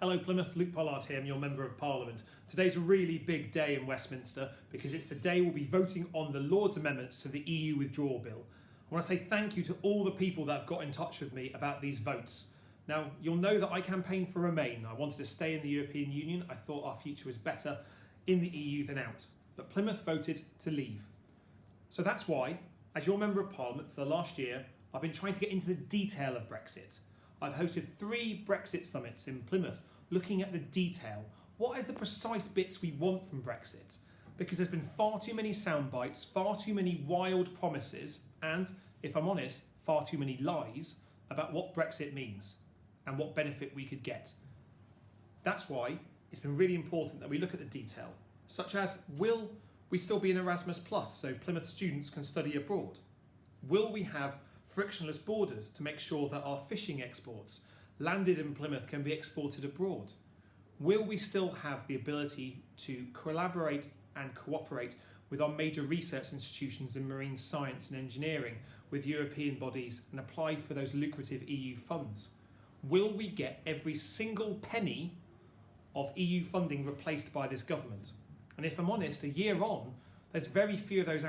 Hello Plymouth, Luke Pollard here, I'm your Member of Parliament. Today's a really big day in Westminster because it's the day we'll be voting on the Lord's amendments to the EU withdrawal bill. I want to say thank you to all the people that have got in touch with me about these votes. Now, you'll know that I campaigned for Remain. I wanted to stay in the European Union. I thought our future was better in the EU than out. But Plymouth voted to leave. So that's why, as your Member of Parliament for the last year, I've been trying to get into the detail of Brexit. I've hosted 3 Brexit summits in Plymouth looking at the detail. What are the precise bits we want from Brexit? Because there's been far too many sound bites, far too many wild promises, and, if I'm honest, far too many lies about what Brexit means and what benefit we could get. That's why it's been really important that we look at the detail, such as, will we still be in Erasmus Plus so Plymouth students can study abroad? Will we have frictionless borders to make sure that our fishing exports landed in Plymouth can be exported abroad? Will we still have the ability to collaborate and cooperate with our major research institutions in marine science and engineering with European bodies and apply for those lucrative EU funds? Will we get every single penny of EU funding replaced by this government? And if I'm honest, a year on, there's very few of those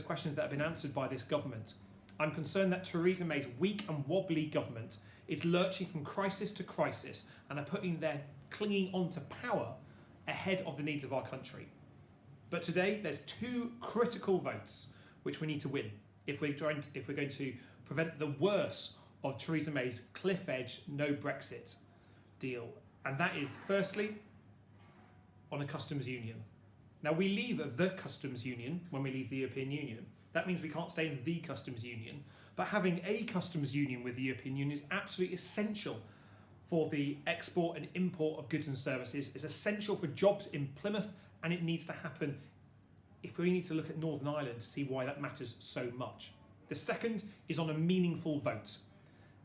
questions that have been answered by this government. I'm concerned that Theresa May's weak and wobbly government is lurching from crisis to crisis and are clinging on to power ahead of the needs of our country. But today there's 2 critical votes which we need to win if we're going to prevent the worst of Theresa May's cliff edge no Brexit deal. And that is, firstly, on a customs union. Now, we leave the customs union when we leave the European Union. That means we can't stay in the customs union, but having a customs union with the European Union is absolutely essential for the export and import of goods and services. It's essential for jobs in Plymouth, and it needs to happen if we need to look at Northern Ireland to see why that matters so much. The second is on a meaningful vote.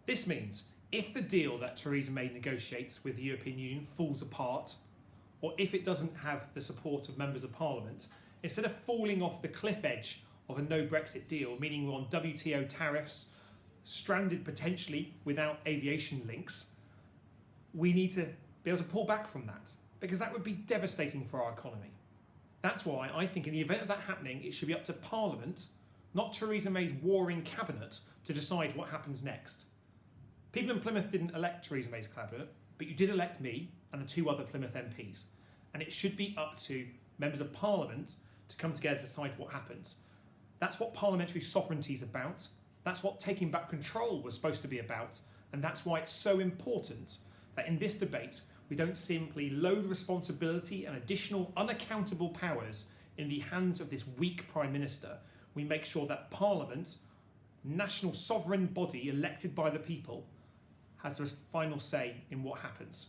This means if the deal that Theresa May negotiates with the European Union falls apart, or if it doesn't have the support of members of Parliament, instead of falling off the cliff edge of a no Brexit deal, meaning we're on WTO tariffs, stranded potentially without aviation links, we need to be able to pull back from that, because that would be devastating for our economy. That's why I think in the event of that happening, it should be up to Parliament, not Theresa May's warring cabinet, to decide what happens next. People in Plymouth didn't elect Theresa May's cabinet, but you did elect me and the 2 other Plymouth MPs. And it should be up to members of Parliament to come together to decide what happens. That's what parliamentary sovereignty is about. That's what taking back control was supposed to be about. And that's why it's so important that in this debate, we don't simply load responsibility and additional unaccountable powers in the hands of this weak Prime Minister. We make sure that Parliament, national sovereign body elected by the people, has the final say in what happens.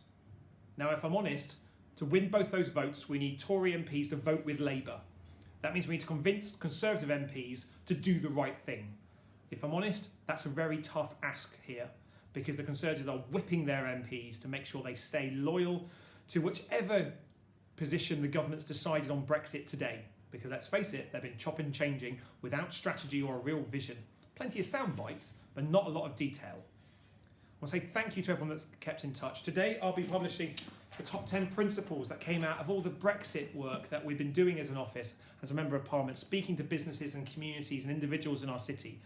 Now, if I'm honest, to win both those votes, we need Tory MPs to vote with Labour. That means we need to convince Conservative MPs to do the right thing. If I'm honest, that's a very tough ask here, because the Conservatives are whipping their MPs to make sure they stay loyal to whichever position the government's decided on Brexit today. Because let's face it, they've been chopping and changing without strategy or a real vision. Plenty of sound bites, but not a lot of detail. I want to say thank you to everyone that's kept in touch. Today I'll be publishing the top 10 principles that came out of all the Brexit work that we've been doing as an office, as a Member of Parliament, speaking to businesses and communities and individuals in our city.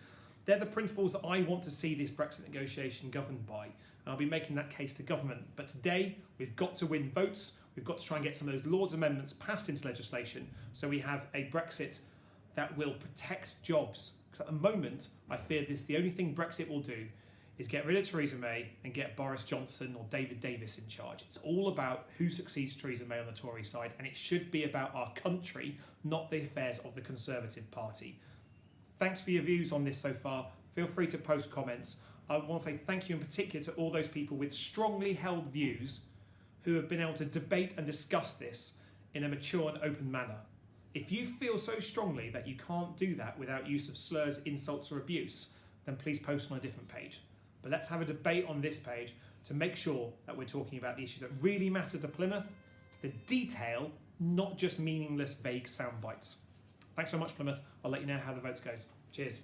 They're the principles that I want to see this Brexit negotiation governed by, and I'll be making that case to government. But today we've got to win votes. We've got to try and get some of those Lord's amendments passed into legislation so we have a Brexit that will protect jobs. Because at the moment, I fear the only thing Brexit will do is get rid of Theresa May and get Boris Johnson or David Davis in charge. It's all about who succeeds Theresa May on the Tory side, and it should be about our country, not the affairs of the Conservative Party. Thanks for your views on this so far. Feel free to post comments. I want to say thank you in particular to all those people with strongly held views who have been able to debate and discuss this in a mature and open manner. If you feel so strongly that you can't do that without use of slurs, insults or abuse, then please post on a different page. But let's have a debate on this page to make sure that we're talking about the issues that really matter to Plymouth, the detail, not just meaningless, vague sound bites. Thanks so much, Plymouth. I'll let you know how the votes goes. Cheers.